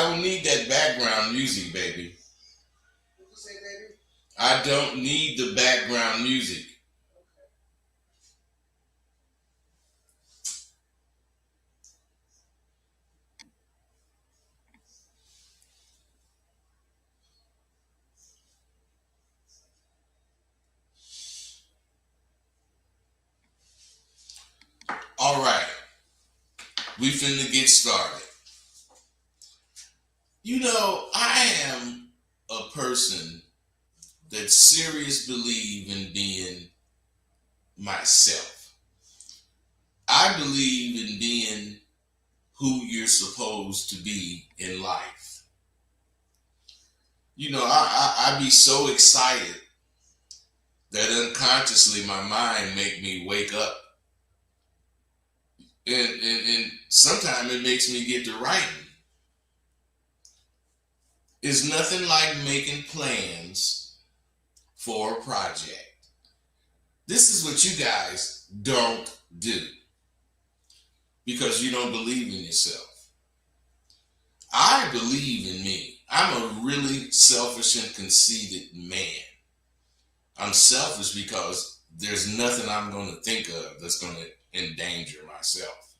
I don't need that background music, baby. What you say, baby? I don't need the background music. All right, we finna get started. You know, I am a person that serious believe in being myself. I believe in being who you're supposed to be in life. You know, I be so excited that unconsciously my mind make me wake up. And sometimes it makes me get to writing. It's nothing like making plans for a project. This is what you guys don't do because you don't believe in yourself. I believe in me. I'm a really selfish and conceited man. I'm selfish because there's nothing I'm going to think of that's going to endanger myself.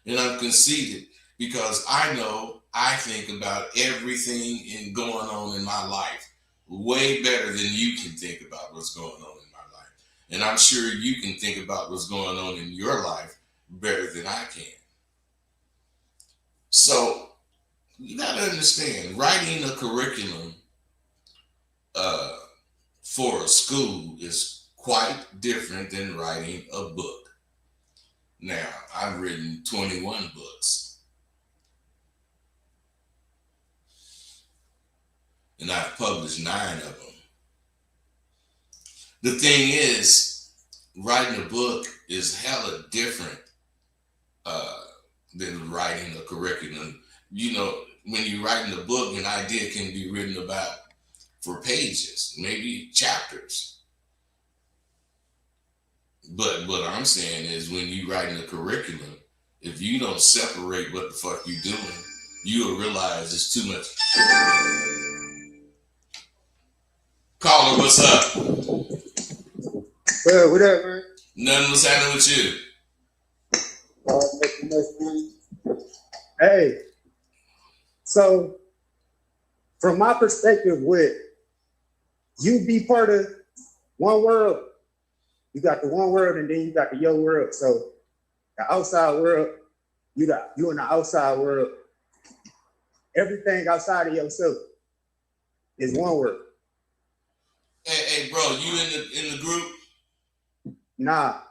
And I'm conceited because I know I think about everything going on in my life way better than you can think about what's going on in my life. And I'm sure you can think about what's going on in your life better than I can. So you got to understand, writing a curriculum for a school is quite different than writing a book. Now, I've written 21 books. And I've published 9 of them. The thing is, writing a book is hella different than writing a curriculum. You know, when you're writing a book, an idea can be written about for pages, maybe chapters. But what I'm saying is when you're writing a curriculum, if you don't separate what the fuck you're doing, you'll realize it's too much. Caller, what's up? Well, what up, man? Nothing was happening with you. Hey, so from my perspective, with you be part of one world, you got the one world, and then you got the your world. So the outside world, you in the outside world. Everything outside of yourself is one world. Hey, bro, you in the group? Nah.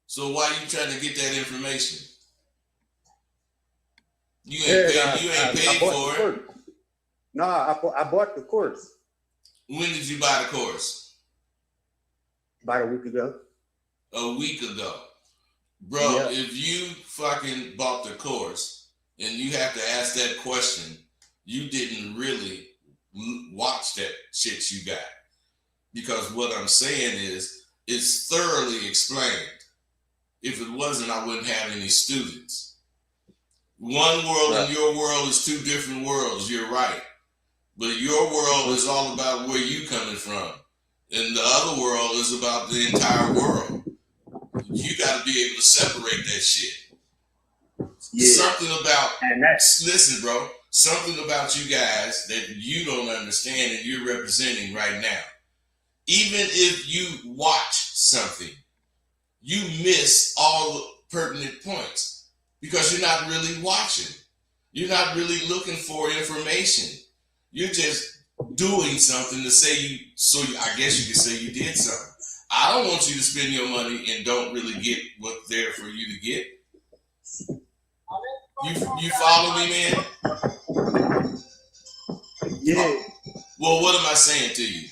So why you trying to get that information? You ain't paid for it. Nah, I bought the course. When did you buy the course? About a week ago. A week ago. Bro, yeah. If you fucking bought the course and you have to ask that question, you didn't really watch that shit you got. Because what I'm saying is, it's thoroughly explained. If it wasn't, I wouldn't have any students. One world and your world is two different worlds. You're right. But your world is all about where you coming from. And the other world is about the entire world. You got to be able to separate that shit. Yeah. Something about, listen, bro, something about you guys that you don't understand and you're representing right now. Even if you watch something, you miss all the pertinent points because you're not really watching. You're not really looking for information. You're just doing something to say I guess you could say you did something. I don't want you to spend your money and don't really get what's there for you to get. You follow me, man? Yeah. Well, what am I saying to you?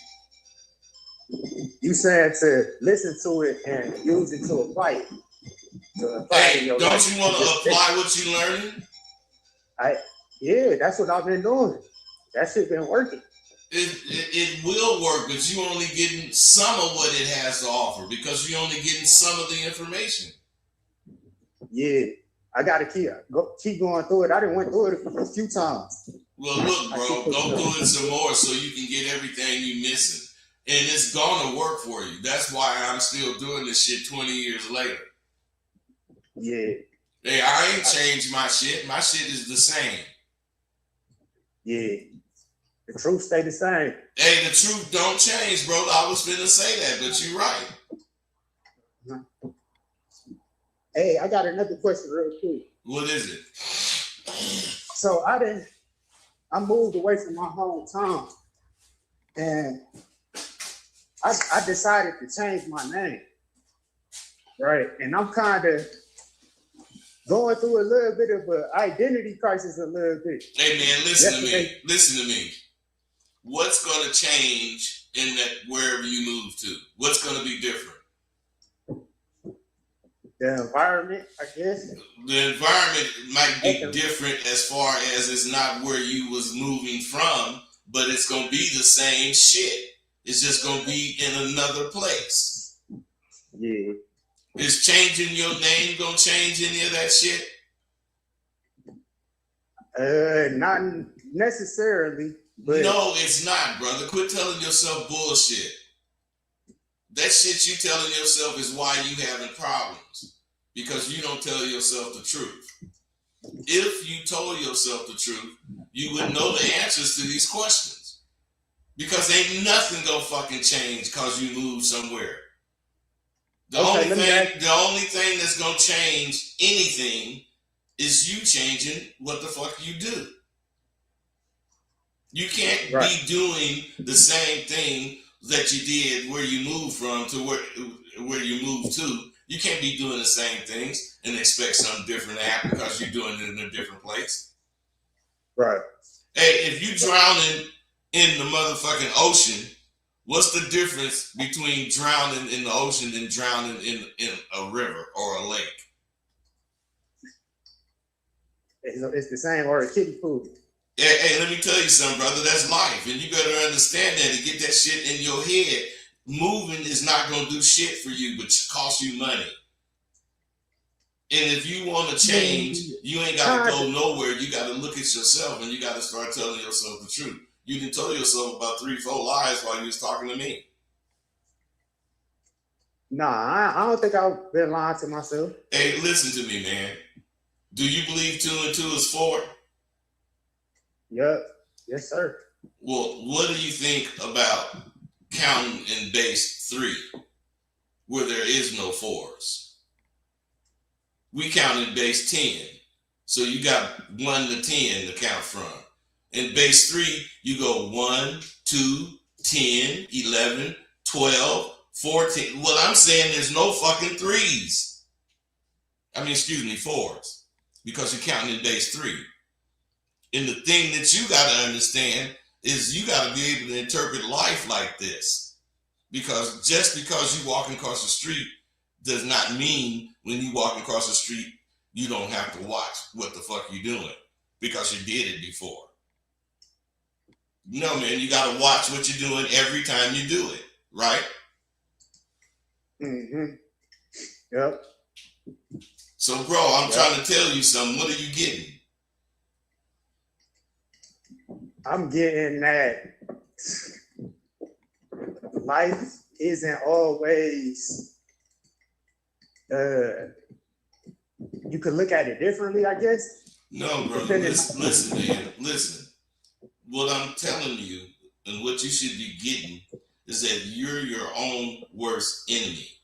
You said to listen to it and use it to apply it. Hey, don't you want to apply what you're learning? Yeah, that's what I've been doing. That shit been working. It will work, but you only getting some of what it has to offer because you're only getting some of the information. Yeah. I gotta keep going through it. I done went through it a few times. Well, look, bro, go through it some more so you can get everything you missing. And it's gonna work for you. That's why I'm still doing this shit 20 years later. Yeah. Hey, I ain't changed my shit. My shit is the same. Yeah. The truth stay the same. Hey, the truth don't change, bro. I was finna say that, but you're right. Hey, I got another question real quick. What is it? So I moved away from my hometown and I decided to change my name. Right. And I'm kind of going through a little bit of an identity crisis a little bit. Hey man, listen to me. Listen to me. What's gonna change in that wherever you move to? What's gonna be different? The environment, I guess. The environment might be different as far as it's not where you was moving from, but it's gonna be the same shit. It's just gonna be in another place. Yeah. Is changing your name gonna change any of that shit? Not necessarily. But no, it's not, brother. Quit telling yourself bullshit. That shit you telling yourself is why you having problems. Because you don't tell yourself the truth. If you told yourself the truth, you would know the answers to these questions. Because ain't nothing gonna fucking change because you move somewhere. The only thing that's gonna change anything is you changing what the fuck you do. You can't be doing the same thing that you did where you moved from to where you moved to. You can't be doing the same things and expect something different to happen because you're doing it in a different place. Right. Hey, if you drowning in the motherfucking ocean, what's the difference between drowning in the ocean and drowning in a river or a lake? It's the same, or a kiddie pool. Hey, let me tell you something, brother. That's life. And you better understand that and get that shit in your head. Moving is not going to do shit for you, but cost you money. And if you want to change, you ain't got to go nowhere. You got to look at yourself and you got to start telling yourself the truth. You done told yourself about 3-4 lies while you was talking to me. Nah, I don't think I've been lying to myself. Hey, listen to me, man. Do you believe 2 and 2 is 4? Yep. Yes, sir. Well, what do you think about counting in base 3 where there is no 4s? We count in base 10. So you got 1 to 10 to count from. In base 3, you go 1, 2, 10, 11, 12, 14. Well, I'm saying there's no fucking 3s. I mean, excuse me, 4s. Because you're counting in base 3. And the thing that you got to understand is you got to be able to interpret life like this. Because just because you walking across the street does not mean when you walk across the street, you don't have to watch what the fuck you doing because you did it before. No, man, you got to watch what you're doing every time you do it, right? Mm-hmm. Yep. So, bro, I'm trying to tell you something. What are you getting? I'm getting that life isn't always, you could look at it differently, I guess. No, bro, listen, man, listen. What I'm telling you and what you should be getting is that you're your own worst enemy.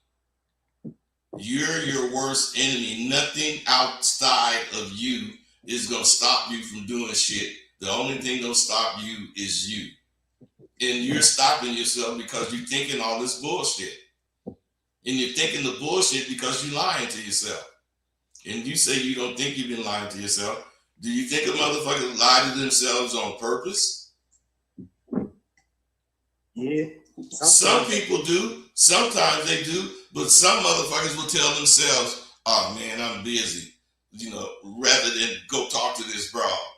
You're your worst enemy. Nothing outside of you is going to stop you from doing shit. The only thing gonna stop you is you. And you're stopping yourself because you're thinking all this bullshit. And you're thinking the bullshit because you're lying to yourself. And you say you don't think you've been lying to yourself. Do you think a motherfucker lie to themselves on purpose? Yeah. Some people do. Sometimes they do. But some motherfuckers will tell themselves, oh man, I'm busy. Rather than go talk to this broad.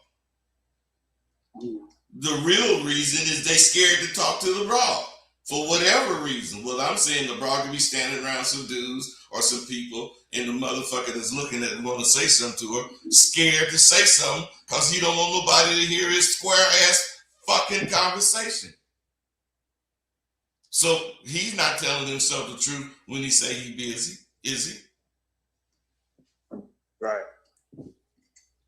The real reason is they scared to talk to the broad for whatever reason. Well, I'm saying the broad could be standing around some dudes, or some people, and the motherfucker that's looking at want to say something to her, scared to say something because he don't want nobody to hear his square ass fucking conversation. So he's not telling himself the truth when he say he busy, is he? Right.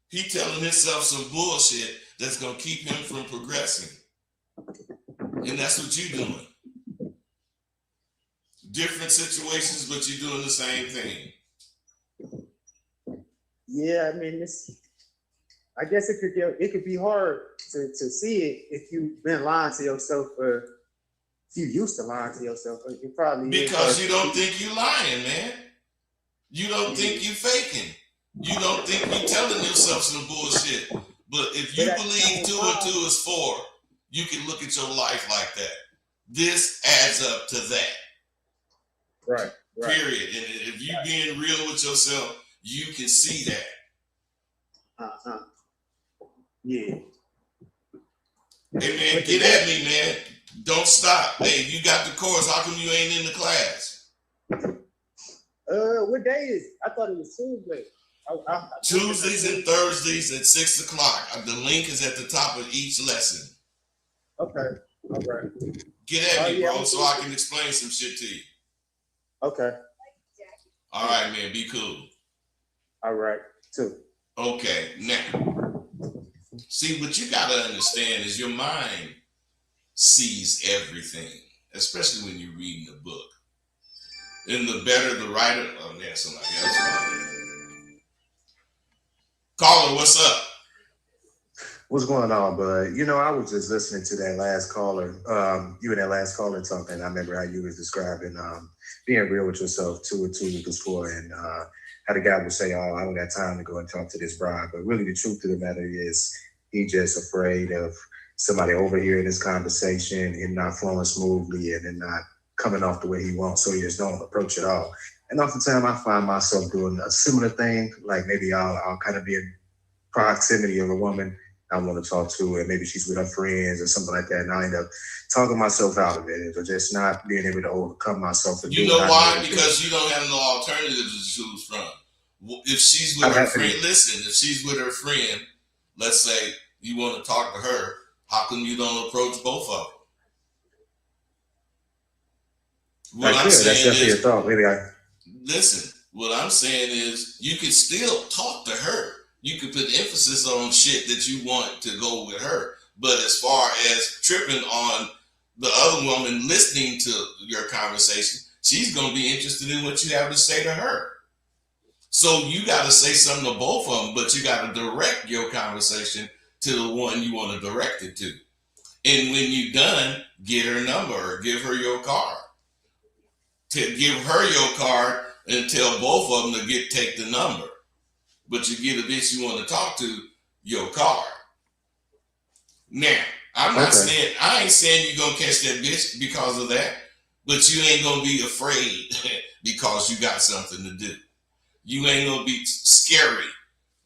He telling himself some bullshit that's gonna keep him from progressing. And that's what you're doing. Different situations, but you're doing the same thing. Yeah, I mean, I guess it could be hard to see it if you've been lying to yourself for, if you used to lying to yourself. It probably because you don't think you lying, man. You don't think you faking. You don't think you telling yourself some bullshit. But if you believe 2 and 2 is 4, you can look at your life like that. This adds up to that. Right. Period. And if you being real with yourself, you can see that. Yeah. Hey man, get at me, man. Don't stop. Hey, you got the course. How come you ain't in the class? What day is it? I thought it was Tuesday. Tuesdays and Thursdays at 6 o'clock. The link is at the top of each lesson. Okay. All right. Get at me, bro, so I can explain some shit to you. Okay. All right, man. Be cool. All right. Too. Okay. Now, see, what you got to understand is your mind sees everything, especially when you're reading a book. And the better the writer, oh, man, somebody else. Caller, what's up? What's going on, bud? You know, I was just listening to that last caller, you and that last caller talking. I remember how you was describing being real with yourself, 2 and 2 equals 4, and how the guy would say, oh, I don't got time to go and talk to this bride. But really the truth of the matter is he just afraid of somebody overhearing this conversation and not flowing smoothly and then not coming off the way he wants, so he just don't approach it all. And oftentimes I find myself doing a similar thing, like maybe I'll kind of be in proximity of a woman I want to talk to, and maybe she's with her friends or something like that, and I end up talking myself out of it, or just not being able to overcome myself. You know why? Because you don't have no alternatives to choose from. If she's with her friend, listen, if she's with her friend, let's say you want to talk to her, how come you don't approach both of them? What I'm saying is, listen, what I'm saying is you can still talk to her. You can put emphasis on shit that you want to go with her. But as far as tripping on the other woman listening to your conversation, she's going to be interested in what you have to say to her. So you got to say something to both of them, but you got to direct your conversation to the one you want to direct it to. And when you're done, get her number or give her your card. To give her your card and tell both of them to take the number. But you get a bitch you want to talk to your card. Now, I'm not saying, I ain't saying you're going to catch that bitch because of that, but you ain't going to be afraid because you got something to do. You ain't going to be scary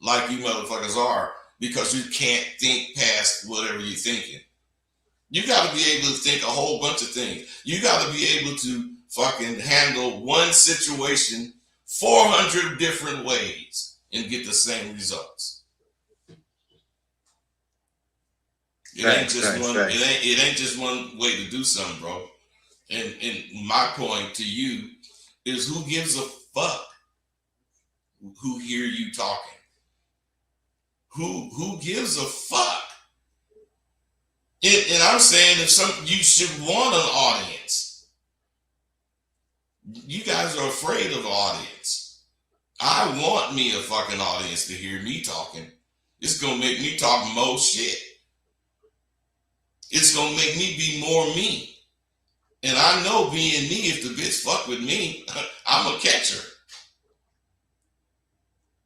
like you motherfuckers are because you can't think past whatever you're thinking. You got to be able to think a whole bunch of things. You got to be able to fucking handle one situation 400 different ways and get the same results. It ain't just one way to do something, bro. And my point to you is, who gives a fuck who hear you talking? Who gives a fuck? And I'm saying, you should want an audience. You guys are afraid of audience. I want me a fucking audience to hear me talking. It's gonna make me talk more shit. It's gonna make me be more me. And I know being me, if the bitch fuck with me, I'm a catcher.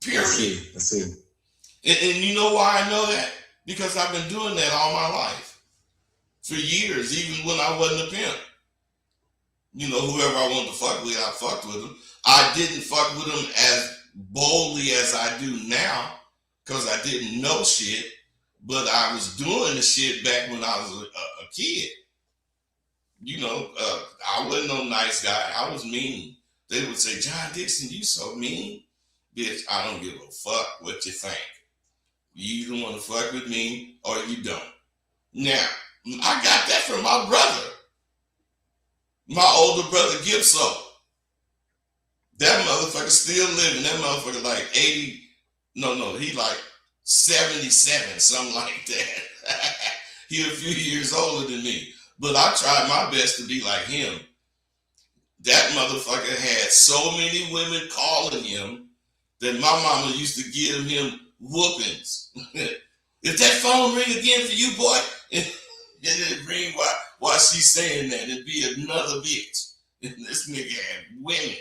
Period. I see. And you know why I know that? Because I've been doing that all my life. For years, even when I wasn't a pimp. You know, whoever I wanted to fuck with, I fucked with them. I didn't fuck with them as boldly as I do now because I didn't know shit, but I was doing the shit back when I was a kid. You know, I wasn't no nice guy. I was mean. They would say, John Dixon, you so mean. Bitch, I don't give a fuck what you think. You either want to fuck with me or you don't. Now, I got that from my brother. My older brother, Gibso. That motherfucker still living. That motherfucker like 80. No, he like 77, something like that. He a few years older than me. But I tried my best to be like him. That motherfucker had so many women calling him that my mama used to give him whoopings. If that phone ring again for you, boy, and it ring while she's saying that, it'd be another bitch. And this nigga had women.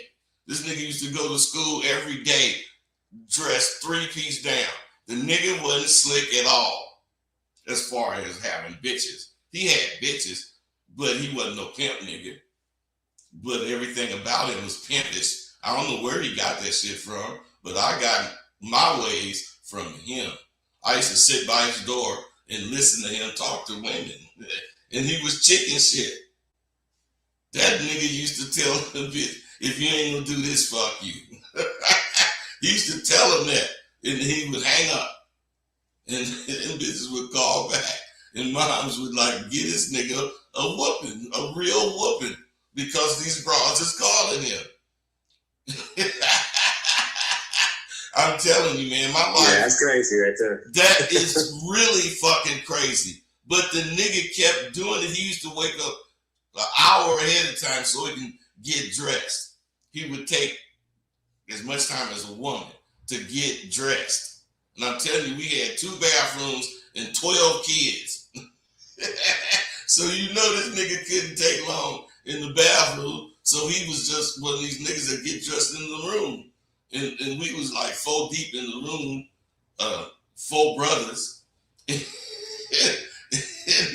This nigga used to go to school every day, dressed 3-piece down. The nigga wasn't slick at all as far as having bitches. He had bitches, but he wasn't no pimp nigga. But everything about him was pimpish. I don't know where he got that shit from, but I got my ways from him. I used to sit by his door and listen to him talk to women. And he was chicken shit. That nigga used to tell him, if you ain't gonna do this, fuck you. He used to tell him that, and he would hang up. And bitches would call back. And moms would like, get this nigga a whooping, a real whooping, because these bras is calling him. I'm telling you, man, my life. Yeah, that's crazy right there. That is really fucking crazy. But the nigga kept doing it. He used to wake up an hour ahead of time so he can get dressed. He would take as much time as a woman to get dressed. And I'm telling you, we had 2 bathrooms and 12 kids. So you know this nigga couldn't take long in the bathroom. So he was just one of these niggas that get dressed in the room. And we was like 4 deep in the room, 4 brothers. And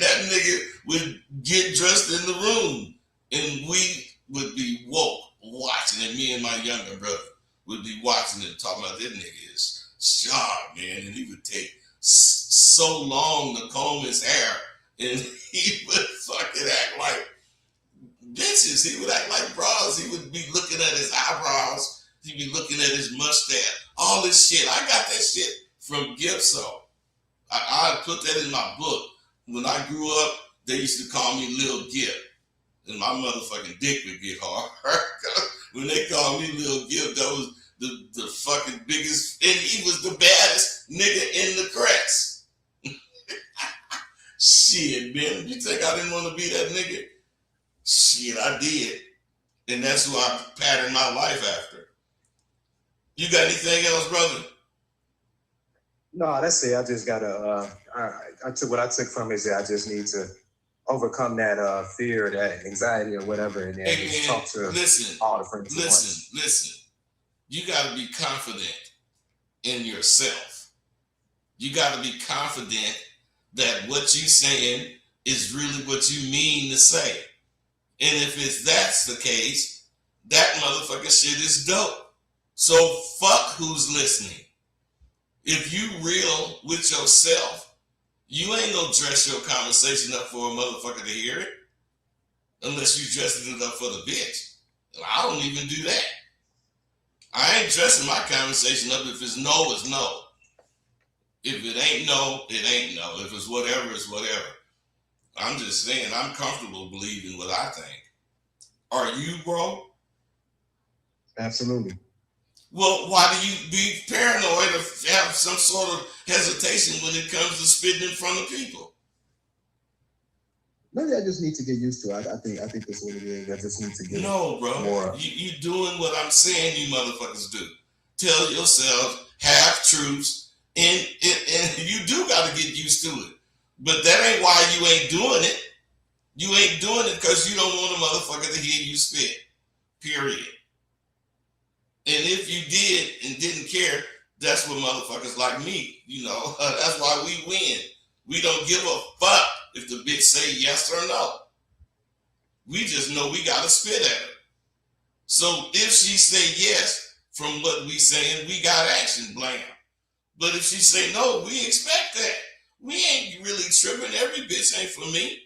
that nigga would get dressed in the room. And we would be woke watching it. Me and my younger brother would be watching it, talking about that nigga is sharp, man. And he would take so long to comb his hair. And he would fucking act like bitches. He would act like bras. He would be looking at his eyebrows. He'd be looking at his mustache. All this shit. I got that shit from Gibso. I put that in my book. When I grew up, they used to call me Lil Gip. And my motherfucking dick would get hard. When they called me Lil Gip, that was the fucking biggest, and he was the baddest nigga in the crest. Shit, man. You think I didn't want to be that nigga? Shit, I did. And that's who I patterned my life after. You got anything else, brother? No, that's it. I just gotta. I took what I took from it is that I just need to overcome that fear, that anxiety, or whatever, and then just talk to all the friends. Listen. You got to be confident in yourself. You got to be confident that what you saying is really what you mean to say. And if that's the case, that motherfucking shit is dope. So fuck who's listening. If you real with yourself, you ain't gonna dress your conversation up for a motherfucker to hear it. Unless you dressing it up for the bitch. And I don't even do that. I ain't dressing my conversation up. If it's no, it's no. If it ain't no, it ain't no. If it's whatever, it's whatever. I'm just saying I'm comfortable believing what I think. Are you, bro? Absolutely. Well, why do you be paranoid or have some sort of hesitation when it comes to spitting in front of people? Maybe I just need to get used to it. I think that's what it is. I just need to get No, bro. more. You doing what I'm saying you motherfuckers do. Tell yourselves half truths, and you do got to get used to it. But that ain't why you ain't doing it. You ain't doing it because you don't want a motherfucker to hear you spit. Period. And if you did and didn't care, that's what motherfuckers like me, that's why we win. We don't give a fuck if the bitch say yes or no. We just know we gotta spit at her. So if she say yes from what we saying, we got action, blam. But if she say no, we expect that. We ain't really tripping. Every bitch ain't for me.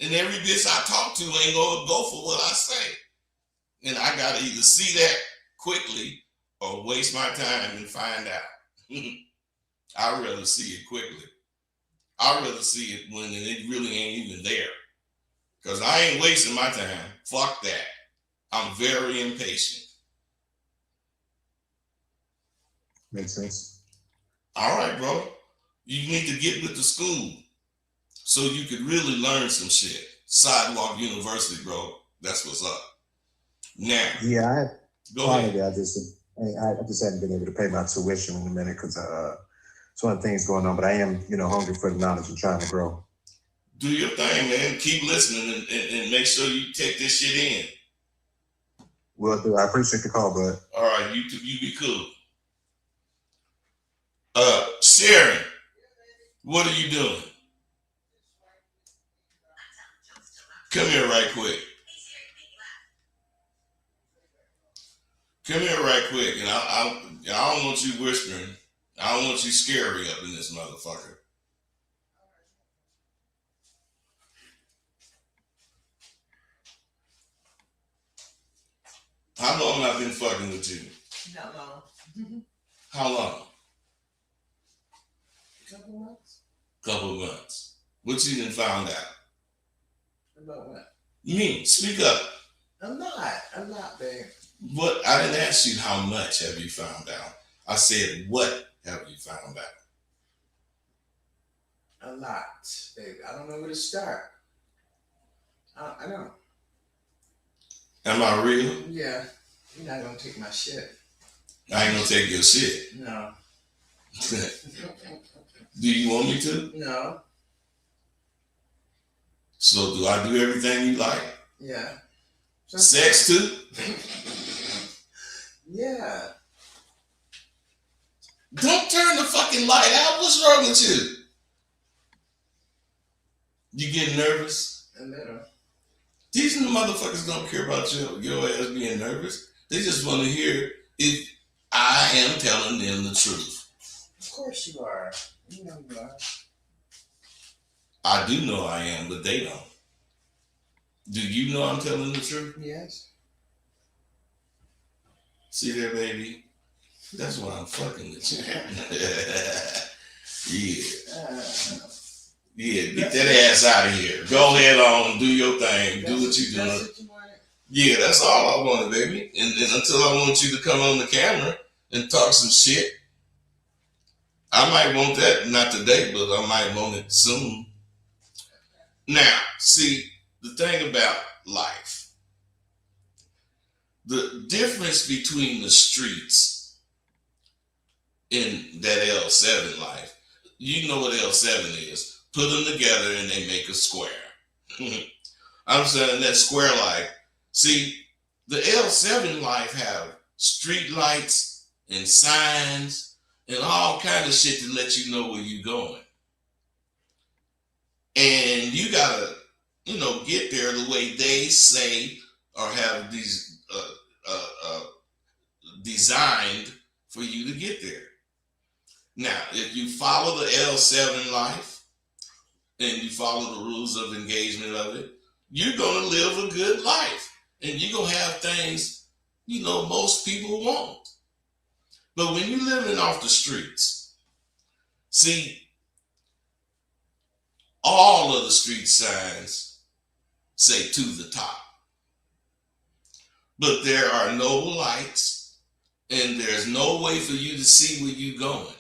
And every bitch I talk to ain't gonna go for what I say. And I gotta either see that quickly or waste my time and find out. I'd rather see it quickly. I'd rather see it when it really ain't even there. Because I ain't wasting my time. Fuck that. I'm very impatient. Makes sense. All right, bro. You need to get with the school so you could really learn some shit. Sidewalk University, bro. That's what's up. Now, Yeah, go ahead. I just haven't been able to pay my tuition in a minute because it's one of the things going on. But I am, hungry for the knowledge and trying to grow. Do your thing, man. Keep listening and make sure you take this shit in. Will do. I appreciate the call, bud. All right, you be cool. Sharon, what are you doing? Come here right quick. Come here right quick, and I don't want you whispering. I don't want you scary up in this motherfucker. How long I've been fucking with you? Not long. How long? Couple months. Couple of months. What you done found out? About what? Me, speak up. I'm not, babe. What? I didn't ask you how much have you found out. I said, what have you found out? A lot, babe. I don't know where to start. I don't. Am I real? Yeah. You're not gonna take my shit. I ain't gonna take your shit. No. Do you want me to? No. So do I do everything you like? Yeah. Sex too? Yeah. Don't turn the fucking light out. What's wrong with you? You getting nervous? A little. These motherfuckers don't care about your ass being nervous. They just want to hear if I am telling them the truth. Of course you are. You know you are. I do know I am, but they don't. Do you know I'm telling the truth? Yes. See there, baby? That's why I'm fucking with you. Yeah, get that ass out of here. Go ahead on, do your thing, do what you're doing. Yeah, that's all I wanted, baby. And until I want you to come on the camera and talk some shit, I might want that, not today, but I might want it soon. Now, see, the thing about life, the difference between the streets in that L7 life, you know what L7 is. Put them together and they make a square. I'm saying that square life. See, the L7 life have street lights and signs and all kind of shit to let you know where you're going. And you gotta, get there the way they say or have these designed for you to get there. Now, if you follow the L7 life and you follow the rules of engagement of it, you're gonna live a good life. And you're gonna have things, most people want. But when you're living off the streets, see, all of the street signs say to the top. But there are no lights and there's no way for you to see where you're going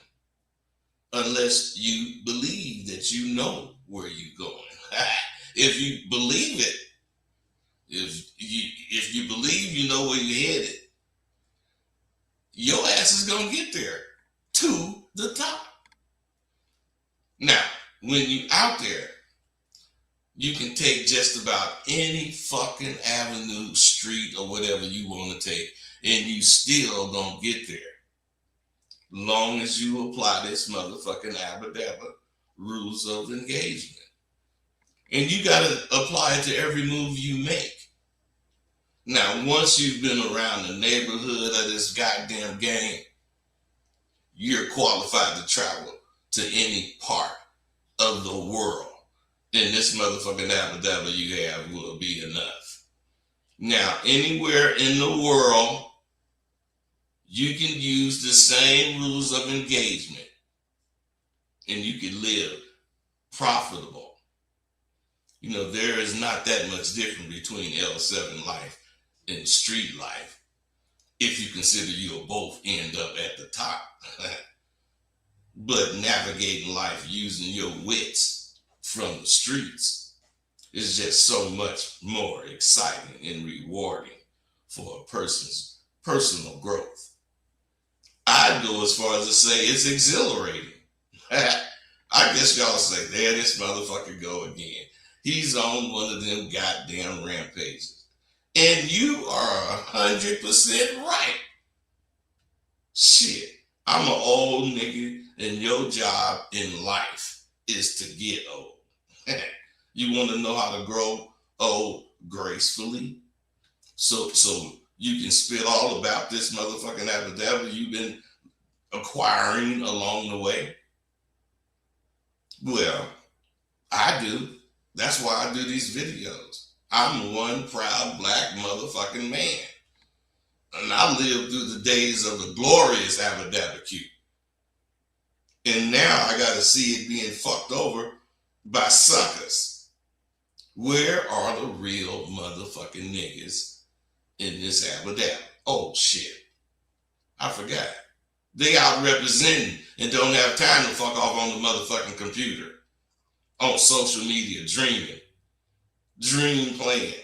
unless you believe that you know where you're going. If you believe it, if you believe you know where you're headed, your ass is gonna get there to the top. Now, when you out there, you can take just about any fucking avenue, street, or whatever you want to take, and you still gonna get there. Long as you apply this motherfucking abadabba rules of engagement. And you gotta apply it to every move you make. Now, once you've been around the neighborhood of this goddamn game, you're qualified to travel to any part of the world. And this motherfucking abadabba you have will be enough. Now, anywhere in the world, you can use the same rules of engagement and you can live profitable. You know, there is not that much difference between L7 life and street life if you consider you'll both end up at the top. But navigating life using your wits from the streets is just so much more exciting and rewarding for a person's personal growth. I'd go as far as to say it's exhilarating. I guess y'all say, there this motherfucker go again. He's on one of them goddamn rampages. And you are 100% right. Shit, I'm an old nigga and your job in life is to get old. You want to know how to grow old gracefully? So you can spit all about this motherfucking affidavit you've been acquiring along the way? Well, I do. That's why I do these videos. I'm one proud black motherfucking man. And I lived through the days of the glorious Aberdabacue. And now I got to see it being fucked over by suckers. Where are the real motherfucking niggas in this Aberdabby? Oh shit. I forgot. They out representing and don't have time to fuck off on the motherfucking computer. On social media, dream playing.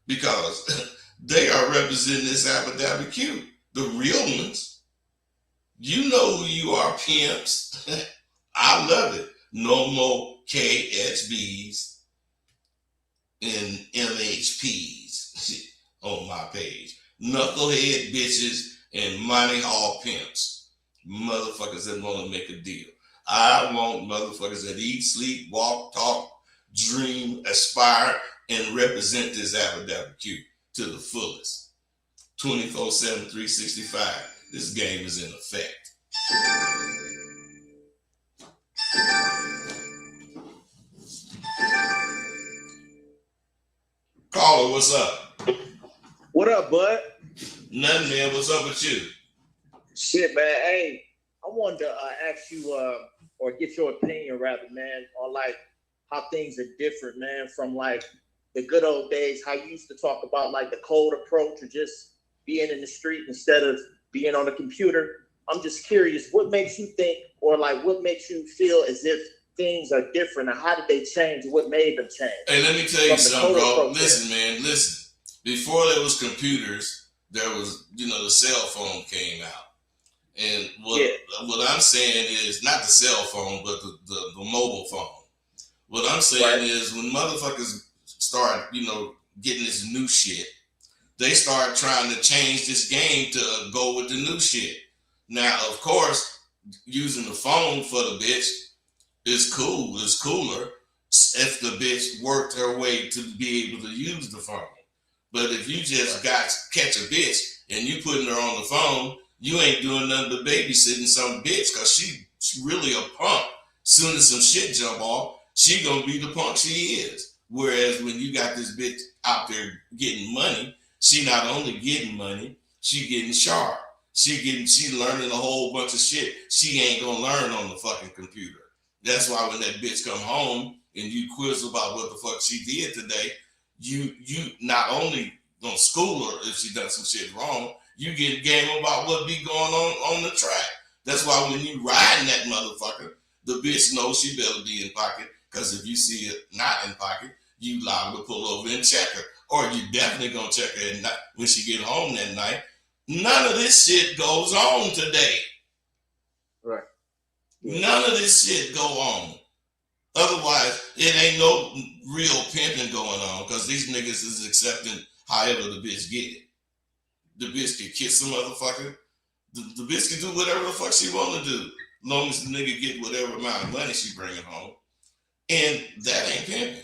Because they are representing this Aberdabacue. The real ones. You know who you are, pimps. I love it. No more KSBs and MHPs on my page. Knucklehead bitches and money hall pimps. Motherfuckers that want to make a deal. I want motherfuckers that eat, sleep, walk, talk, dream, aspire, and represent this Aberdabacue to the fullest. 24/7, 365. This game is in effect. Caller, what's up? What up, bud? Nothing, man. What's up with you? Shit, man. Hey, I wanted to ask you, or get your opinion, rather, man, on like how things are different, man, from like the good old days. How you used to talk about like the cold approach or just being in the street instead of being on the computer. I'm just curious, what makes you think, or like what makes you feel as if things are different, and how did they change, and what made them change? Hey, let me tell you something, bro. Listen, man, listen. Before there was computers, there was, the cell phone came out. And what I'm saying is not the cell phone, but the mobile phone. What I'm saying is when motherfuckers start, getting this new shit, they start trying to change this game to go with the new shit. Now, of course, using the phone for the bitch is cool. It's cooler if the bitch worked her way to be able to use the phone. But if you just catch a bitch and you putting her on the phone, you ain't doing nothing but babysitting some bitch, because she really a punk. Soon as some shit jump off, she gonna be the punk she is. Whereas when you got this bitch out there getting money, she not only getting money, she getting sharp. She learning a whole bunch of shit she ain't gonna learn on the fucking computer. That's why when that bitch come home and you quiz about what the fuck she did today, you not only gonna school her if she done some shit wrong, you get game about what be going on the track. That's why when you riding that motherfucker, the bitch knows she better be in pocket, because if you see it not in pocket, you liable to pull over and check her. Or you definitely gonna check her at night when she get home that night. None of this shit goes on today. Right. None of this shit go on. Otherwise, it ain't no real pimping going on, because these niggas is accepting however the bitch get it. The bitch can kiss a motherfucker. The bitch can do whatever the fuck she want to do, as long as the nigga get whatever amount of money she bringing home. And that ain't pimping.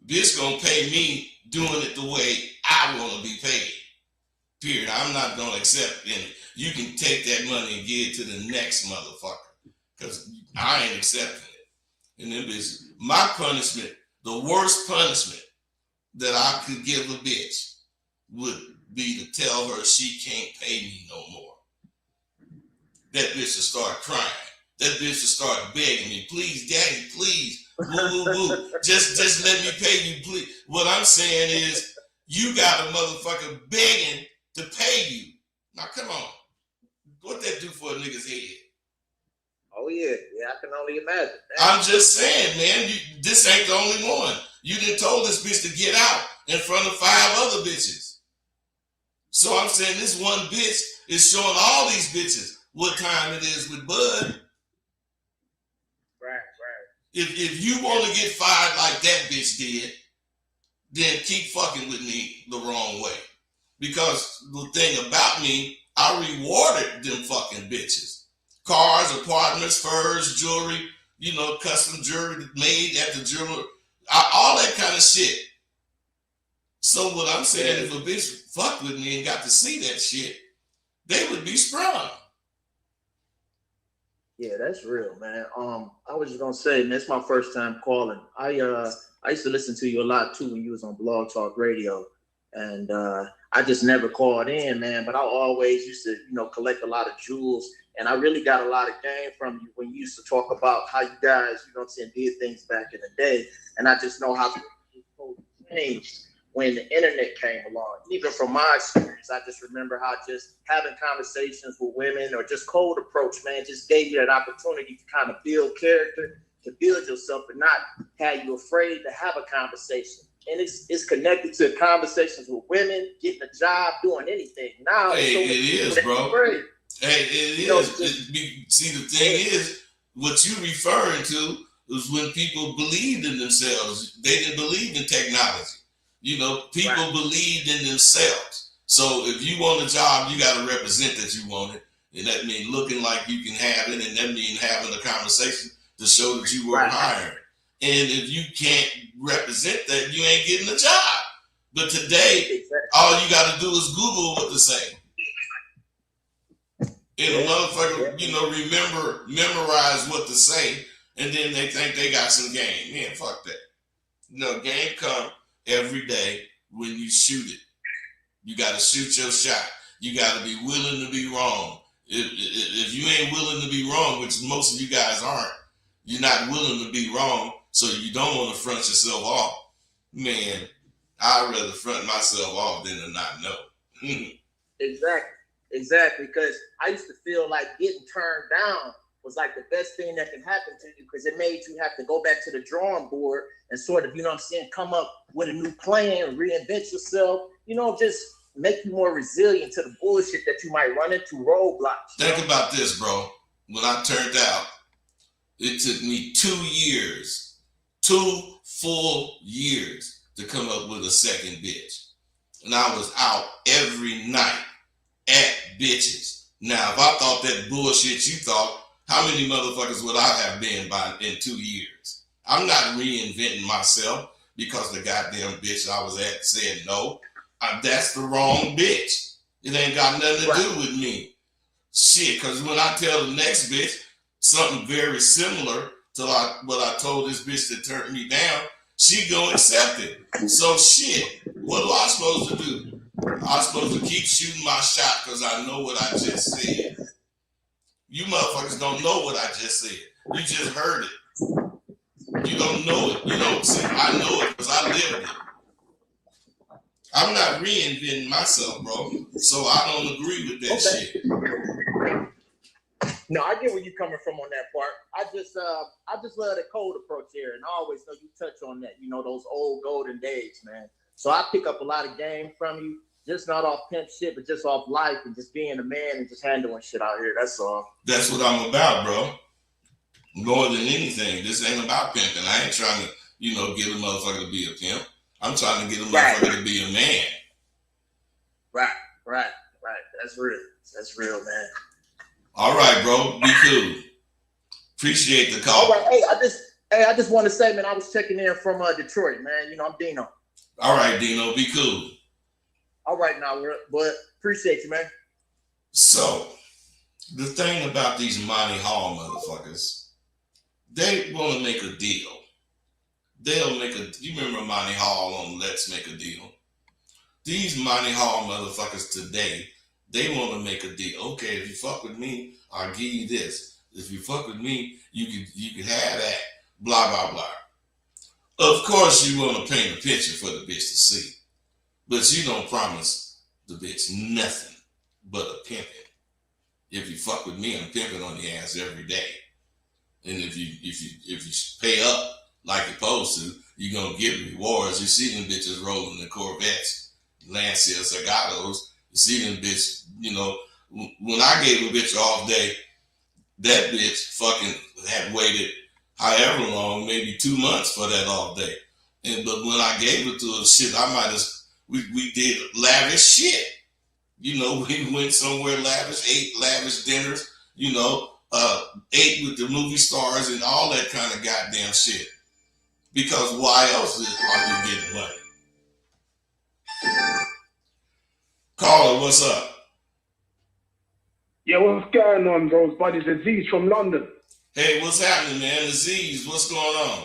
Bitch gonna pay me doing it the way I want to be paid. Period. I'm not gonna accept any. You can take that money and give it to the next motherfucker, because I ain't accepting it. And then bitch, my punishment, the worst punishment that I could give a bitch would be to tell her she can't pay me no more. That bitch will start crying. That bitch will start begging me, please, daddy, please, woo, woo, woo. Just let me pay you, please. What I'm saying is, you got a motherfucker begging to pay you. Now, come on. What that do for a nigga's head? Oh yeah, I can only imagine. I'm just saying, man, this ain't the only one. You done told this bitch to get out in front of 5 other bitches. So I'm saying this one bitch is showing all these bitches what time it is with Bud. Right. If you want to get fired like that bitch did, then keep fucking with me the wrong way. Because the thing about me, I rewarded them fucking bitches. Cars, apartments, furs, jewelry, custom jewelry made at the jeweler, all that kind of shit. So what I'm saying, if a bitch fucked with me and got to see that shit, they would be sprung. Yeah, that's real, man. I was just gonna say, man, it's my first time calling. I used to listen to you a lot too when you was on Blog Talk Radio, and I just never called in, man. But I always used to, collect a lot of jewels, and I really got a lot of game from you when you used to talk about how you guys, did things back in the day, and I just know how things changed when the internet came along. Even from my experience, I just remember how just having conversations with women or just cold approach, man, just gave you that opportunity to kind of build character, to build yourself, and not have you afraid to have a conversation. And it's connected to conversations with women, getting a job, doing anything. Now, hey, it is, bro. Afraid. Hey, it is. See, the thing is, what you referring to is when people believed in themselves. They didn't believe in technology. People believed in themselves. So if you want a job, you got to represent that you want it. And that means looking like you can have it. And that means having a conversation to show that you were hired. And if you can't represent that, you ain't getting a job. But today, all you got to do is Google what to say. And a motherfucker, memorize what to say. And then they think they got some game. Man, fuck that. Game come every day when you shoot it. You got to shoot your shot. You got to be willing to be wrong. If you ain't willing to be wrong, which most of you guys aren't, you're not willing to be wrong, so you don't want to front yourself off. Man, I'd rather front myself off than to not know. Exactly. Because I used to feel like getting turned down was like the best thing that can happen to you, because it made you have to go back to the drawing board and sort of, come up with a new plan, reinvent yourself, just make you more resilient to the bullshit that you might run into, roadblocks. Think about this, bro. When I turned out, it took me 2 years, 2 full years to come up with a second bitch. And I was out every night at bitches. Now, if I thought that bullshit you thought, how many motherfuckers would I have been in 2 years? I'm not reinventing myself because the goddamn bitch I was at said no. That's the wrong bitch. It ain't got nothing to do with me. Shit, because when I tell the next bitch something very similar to what I told this bitch that turned me down, she gonna accept it. So shit, what am I supposed to do? I'm supposed to keep shooting my shot because I know what I just said. You motherfuckers don't know what I just said. You just heard it. You don't know it. You don't see. I know it because I lived it. I'm not reinventing myself, bro. So I don't agree with that shit. No, I get where you're coming from on that part. I just love the cold approach here, and I always know you touch on that. Those old golden days, man. So I pick up a lot of game from you. Just not off pimp shit, but just off life and just being a man and just handling shit out here. That's all. That's what I'm about, bro. More than anything, this ain't about pimping. I ain't trying to, get a motherfucker to be a pimp. I'm trying to get a motherfucker to be a man. Right. That's real, man. All right, bro. Be cool. Appreciate the call. All right. I just want to say, man, I was checking in from Detroit, man. I'm Dino. All right, Dino. Be cool. All right, now, but appreciate you, man. So, the thing about these Monty Hall motherfuckers, they want to make a deal. they'll make a. You remember Monty Hall on Let's Make a Deal? These Monty Hall motherfuckers today, they want to make a deal. Okay, if you fuck with me, I'll give you this. If you fuck with me, you could have that. Blah blah blah. Of course, you want to paint a picture for the bitch to see, but you don't promise the bitch nothing but a pimping. If you fuck with me, I'm pimping on your ass every day. And if you pay up like you're supposed to, you're gonna get rewards. You see them bitches rolling the Corvettes, Lancia Zagatos. You see them bitch. You know, when I gave a bitch off day, that bitch fucking had waited however long, maybe 2 months for that off day. But when I gave it to her, shit, I might have. We did lavish shit. You know, we went somewhere lavish, ate lavish dinners. You know. Ate with the movie stars and all that kind of goddamn shit. Because why else are you getting money? Caller, what's up? Yeah, what's going on, bro? It's Buddy Aziz from London. Hey, what's happening, man? Aziz, what's going on?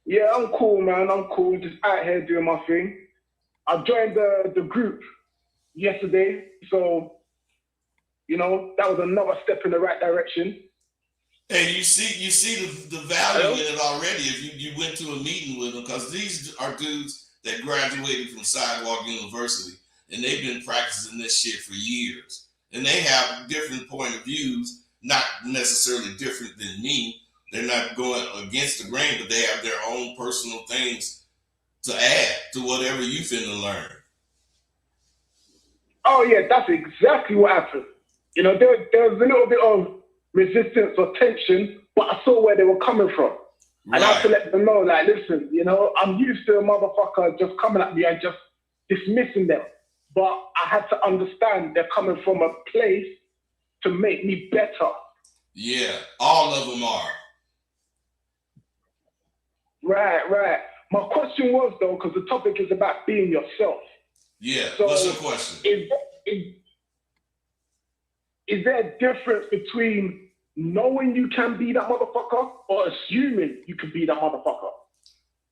Yeah, I'm cool, man. I'm cool. Just out here doing my thing. I joined the group yesterday, so you know, that was another step in the right direction. Hey, you see the value in it already if you went to a meeting with them, because these are dudes that graduated from Sidewalk University and they've been practicing this shit for years. And they have different point of views, not necessarily different than me. They're not going against the grain, but they have their own personal things to add to whatever you finna learn. Oh yeah, that's exactly what happened. You know, there was a little bit of resistance or tension, but I saw where they were coming from. Right. And I had to let them know, like, listen, you know, I'm used to a motherfucker just coming at me and just dismissing them. But I had to understand they're coming from a place to make me better. Yeah, all of them are. Right. My question was, though, because the topic is about being yourself. Yeah, so what's your question? Is there a difference between knowing you can be that motherfucker or assuming you can be that motherfucker?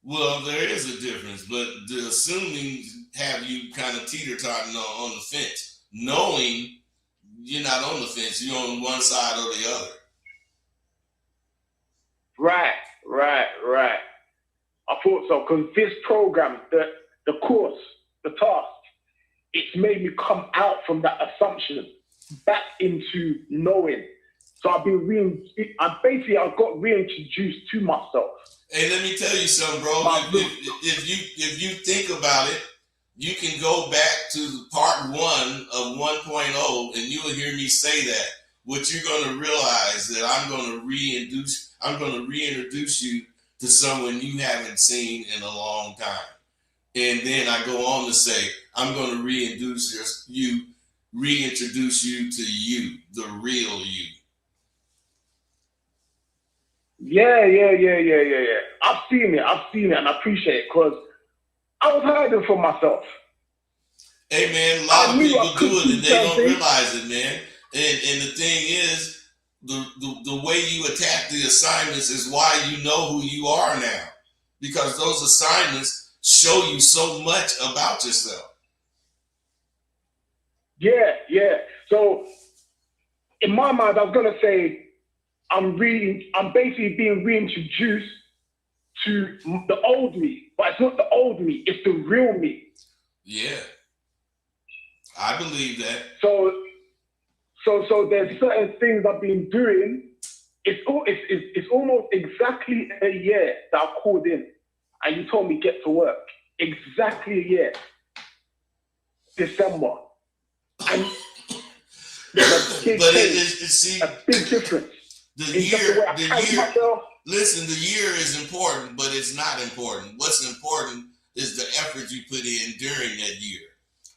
Well, there is a difference, but the assuming have you kind of teeter-totting on the fence. Knowing you're not on the fence, you're on one side or the other. Right. I thought so, because this program, the course, the task, it's made me come out from that assumption back into knowing. So I got reintroduced to myself. Hey, let me tell you something, bro. If you think about it, you can go back to part 1 of 1.0 and you will hear me say that. What you're going to realize that I'm going to reintroduce you to someone you haven't seen in a long time. And then I go on to say, I'm going to reintroduce you to you, the real you. Yeah. I've seen it, and I appreciate it, because I was hiding from myself. Hey, man, a lot of people do it and they don't realize it, man. And the thing is, the way you attack the assignments is why you know who you are now. Because those assignments show you so much about yourself. Yeah. So in my mind, I was gonna say I'm basically being reintroduced to the old me, but it's not the old me, it's the real me. Yeah, I believe that. So there's certain things I've been doing. It's almost exactly a year that I called in, and you told me get to work. Exactly a year. December. And there's a big big difference. The year is important, but it's not important. What's important is the effort you put in during that year.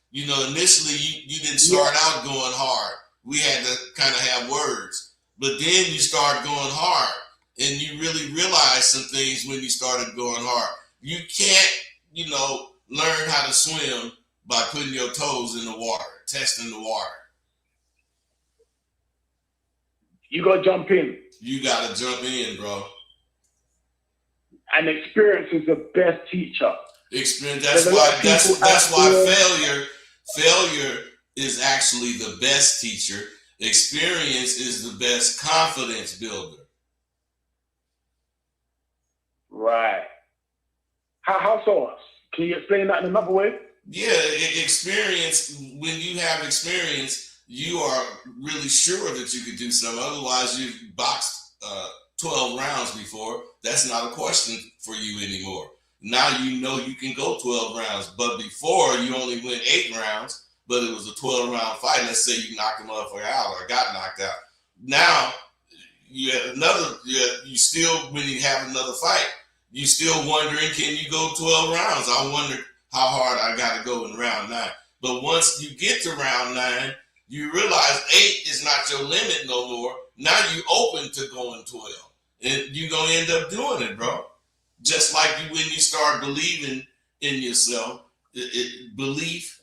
You know, initially you didn't start out going hard. We had to kind of have words, but then you start going hard, and you really realize some things when you started going hard. You can't, learn how to swim by putting your toes in the water, testing the water. You gotta jump in. You gotta jump in, bro. And experience is the best teacher. Experience. There's a lot of people That's out why there- failure is actually the best teacher. Experience is the best confidence builder. Right. How so? Can you explain that in another way? Yeah, experience. When you have experience, you are really sure that you could do something. Otherwise, you've boxed 12 rounds before. That's not a question for you anymore. Now you know you can go 12 rounds, but before you only went 8 rounds, but it was a 12-round fight. Let's say you knocked a motherfucker out or got knocked out. Now you still, when you have another fight, you still wondering, can you go 12 rounds? I wonder how hard I got to go in round 9. But once you get to round 9, you realize 8 is not your limit no more. Now you open to going 12. And you're going to end up doing it, bro. Just like when you start believing in yourself, belief,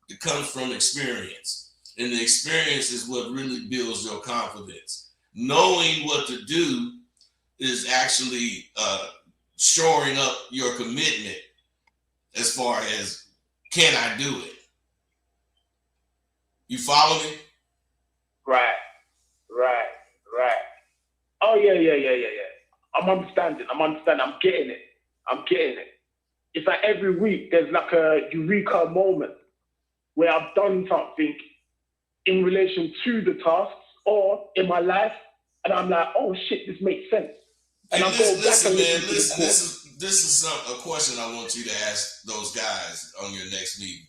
it comes from experience. And the experience is what really builds your confidence. Knowing what to do is actually shoring up your commitment as far as, can I do it? You follow me? Right. Oh, yeah. I'm understanding. I'm getting it. It's like every week there's like a eureka moment where I've done something in relation to the tasks or in my life, and I'm like, oh shit, this makes sense. And Hey, I go back and listen, this is a question I want you to ask those guys on your next meeting.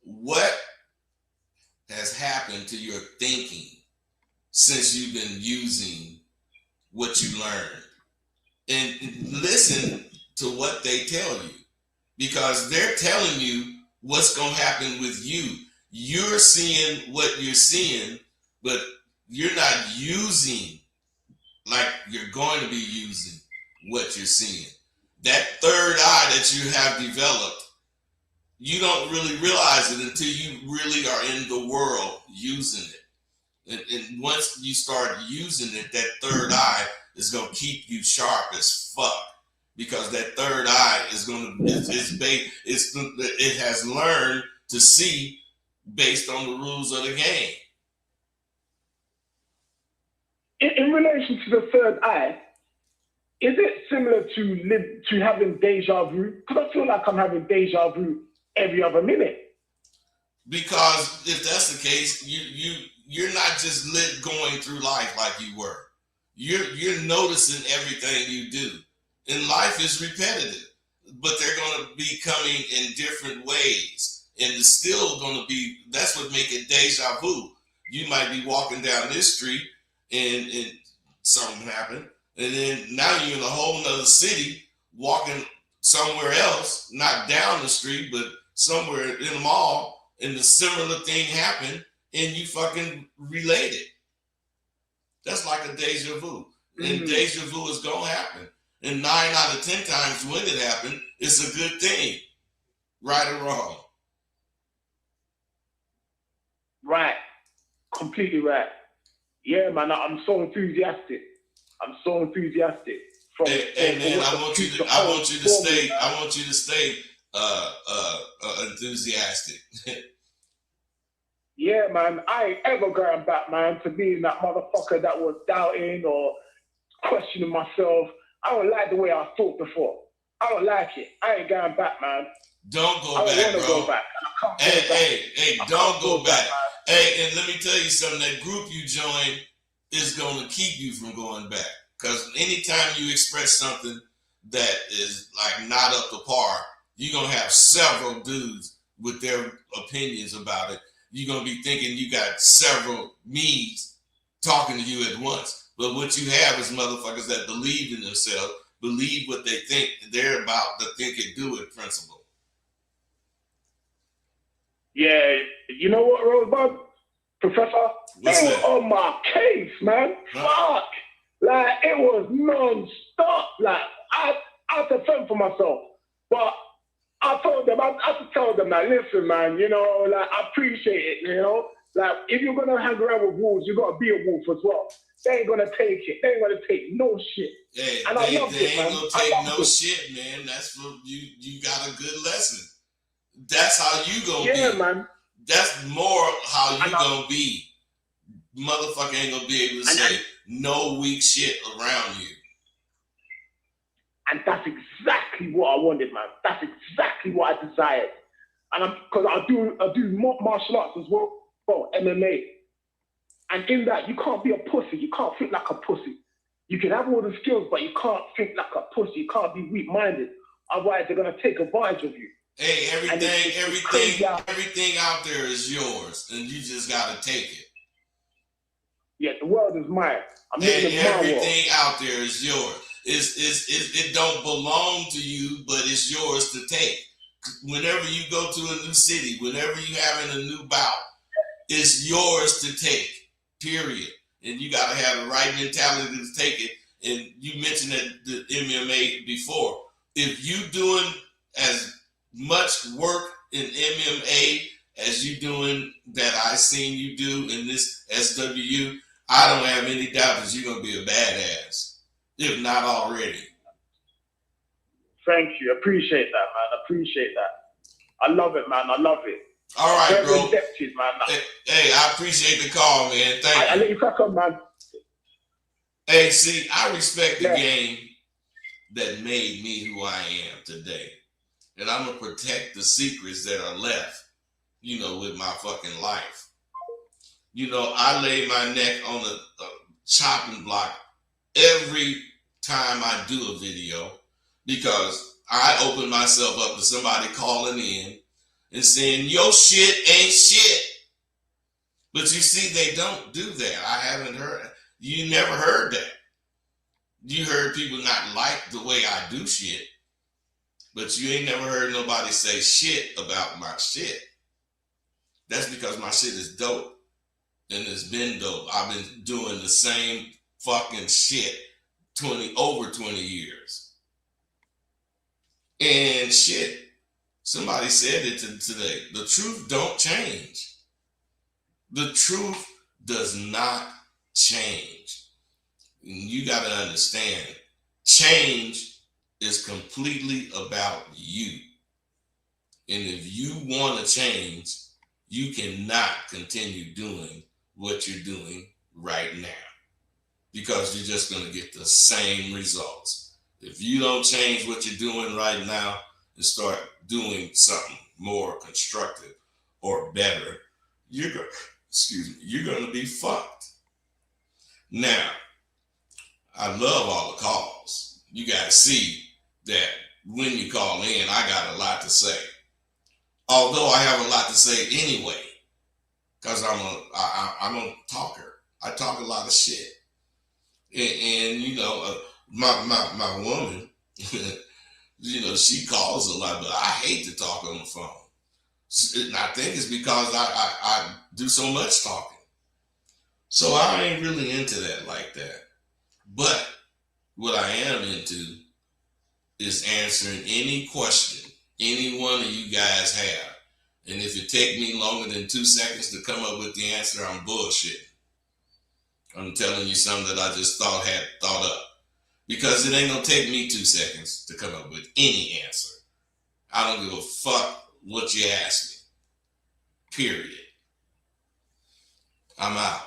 What has happened to your thinking since you've been using what you learned? And listen to what they tell you, because they're telling you what's going to happen with you. You're seeing what you're seeing, but you're not using like you're going to be using what you're seeing. That third eye that you have developed, you don't really realize it until you really are in the world using it. And once you start using it, that third eye is going to keep you sharp as fuck, because that third eye is going to, it has learned to see based on the rules of the game. In relation to the third eye, is it similar to having deja vu? Because I feel like I'm having deja vu every other minute. Because if that's the case, you're not just going through life like you were. You're noticing everything you do. And life is repetitive, but they're going to be coming in different ways. And it's still going to be, that's what makes it deja vu. You might be walking down this street and something happened. And then now you're in a whole nother city walking somewhere else, not down the street, but somewhere in the mall, and the similar thing happened, and you fucking relate it. That's like a deja vu. And deja vu is going to happen. And 9 out of 10 times when it happened, it's a good thing. Right or wrong? Right. Completely right. Yeah, man, I'm so enthusiastic. Hey, man, I want you to stay enthusiastic. Yeah, man, I ain't ever going back, man, to being that motherfucker that was doubting or questioning myself. I don't like the way I thought before. I don't like it. I ain't going back, man. Don't go back, bro. Go back. Hey, don't go back. Hey, and let me tell you something. That group you joined is going to keep you from going back. Because anytime you express something that is like not up to par, you're going to have several dudes with their opinions about it. You're going to be thinking you got several me's talking to you at once. But what you have is motherfuckers that believe in themselves, believe what they think. They're about the think it, do it principle. Yeah, you know what, Rosebud? Professor? What's they that? were on my case, man. Huh? Fuck. Like, it was non-stop. Like, I had to fend for myself. But I told them, I had to tell them, like, listen, man, you know, like, I appreciate it, you know? Like, if you're gonna hang around with wolves, you gotta be a wolf as well. They ain't gonna take it. They ain't gonna take no shit. Hey, And I love they it, ain't man. gonna I take love no it. shit, man. That's what you got a good lesson. That's how you gonna Yeah, be. man. That's more how you And gonna be. Motherfucker ain't gonna be able to say no weak shit around you. And that's exactly what I wanted, man. That's exactly what I desired. And because I do martial arts as well, MMA. And in that, you can't be a pussy. You can't think like a pussy. You can have all the skills, but you can't think like a pussy. You can't be weak-minded. Otherwise, they're gonna take advantage of you. Hey, it's crazy everything out there is yours, and you just gotta take it. Yeah, the world is mine. I'm living in my world. Everything out there is yours. It don't belong to you, but it's yours to take. Whenever you go to a new city, whenever you having a new bout, it's yours to take. Period. And you gotta have the right mentality to take it. And you mentioned that the MMA before. If you doing as much work in MMA as you doing that I seen you do in this SWU, I don't have any doubt that you're gonna be a badass, if not already. Thank you. Appreciate that, man. Appreciate that. I love it, man. I love it. All right, very bro. Indebted, man. Hey, I appreciate the call, man. Thank you. I let you crack on, man. Hey, see, I respect the game that made me who I am today. And I'm going to protect the secrets that are left, with my fucking life. I lay my neck on the chopping block every time I do a video because I open myself up to somebody calling in and saying, your shit ain't shit. But you see, they don't do that. I haven't heard it. You never heard that. You heard people not like the way I do shit, but you ain't never heard nobody say shit about my shit. That's because my shit is dope. And it's been dope. I've been doing the same fucking shit over 20 years. And shit, somebody said it today. The truth don't change. The truth does not change. And you got to understand, change is completely about you. And if you want to change, you cannot continue doing what you're doing right now because you're just going to get the same results. If you don't change what you're doing right now and start doing something more constructive or better, you're going to be fucked. Now, I love all the calls. You got to see that when you call in, I got a lot to say. Although I have a lot to say anyway, because I'm a talker. I talk a lot of shit. And my woman, she calls a lot, but I hate to talk on the phone. And I think it's because I do so much talking. So I ain't really into that like that. But what I am into is answering any question any one of you guys have. And if it take me longer than 2 seconds to come up with the answer, I'm bullshitting. I'm telling you something that I just thought up. Because it ain't gonna take me 2 seconds to come up with any answer. I don't give a fuck what you ask me. Period. I'm out.